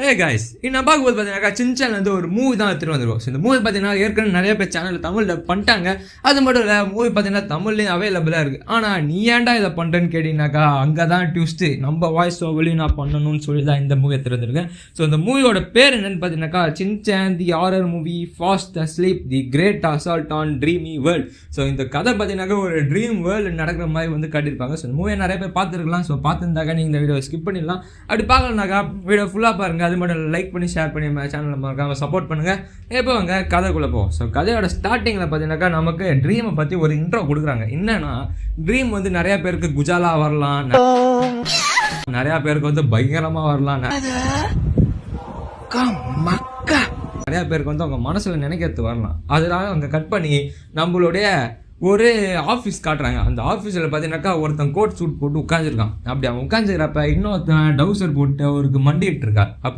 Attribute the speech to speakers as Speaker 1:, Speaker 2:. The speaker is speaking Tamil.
Speaker 1: ஏ கைஸ் நான் பார்க்கும்போது பார்த்தீங்கன்னா சின்சான் வந்து ஒரு மூவி தான் எடுத்துகிட்டு வந்துருவோம். ஸோ இந்த மூவி பார்த்தீங்கன்னா ஏற்கனவே நிறைய பேர் சேனலில் தமிழில் பண்ணிட்டாங்க. அது மட்டும் இல்லை, மூவி பார்த்தீங்கன்னா தமிழ்லேயும் அவைலபிளாக இருக்குது. ஆனால் நீ ஏன்டா இதை பண்ணுறேன்னு கேட்டிங்கனாக்கா அங்கே தான் டியூஸ்ட்டு நம்ம வாய்ஸ் ஓவர்லையும் நான் பண்ணணும்னு சொல்லி தான் இந்த மூவி எடுத்துகிட்டு வந்திருக்கேன். ஸோ இந்த மூவியோட பேர் என்னென்னு பார்த்தீங்கன்னாக்கா Shinchan the horror movie fast asleep the great assault on dreamy world. So இந்த கதை பார்த்தீங்கன்னாக்கா ஒரு ட்ரீம் வேர்ல்டு நடக்கிற மாதிரி வந்து காட்டியிருப்பாங்க. ஸோ இந்த மூவியை நிறைய பேர் பார்த்துருக்கலாம். ஸோ பார்த்துருந்தாக்கா நீங்கள் இந்த வீடியோ ஸ்கிப் பண்ணிடலாம். அப்படி பார்க்கலனாக்கா வீடியோ ஃபுல்லாக பாருங்கள். அது மட்டும் லைக் பண்ணி ஷேர் பண்ணி சேனலில் மறக்காம சப்போர்ட் பண்ணுங்கள். இப்போ வாங்க கதைக்குள்ளே போவோம். ஸோ கதையோட ஸ்டார்டிங்கில் பார்த்தீங்கன்னாக்கா நமக்கு ட்ரீமை பற்றி ஒரு இன்ட்ரோ கொடுக்குறாங்க. என்னன்னா ட்ரீம் வந்து நிறையா பேருக்கு குஜாலா வரலாம், நிறையா பேருக்கு வந்து பயங்கரமாக வரலாம், நிறையா பேருக்கு வந்து அவங்க மனசில் நினைக்கிறது வரலாம். அதனால அவங்க கட் பண்ணி நம்மளுடைய ஒரு ஆஃபீஸ் காட்டுறாங்க. அந்த ஆஃபீஸில் பார்த்தீங்கன்னாக்கா ஒருத்தன் கோட் சூட் போட்டு உட்காந்துருக்கான். அப்படி அவன் உட்காந்துக்கிறப்ப இன்னொருத்தன் டவுசர் போட்டு அவருக்கு மண்டிகிட்டு இருக்கா.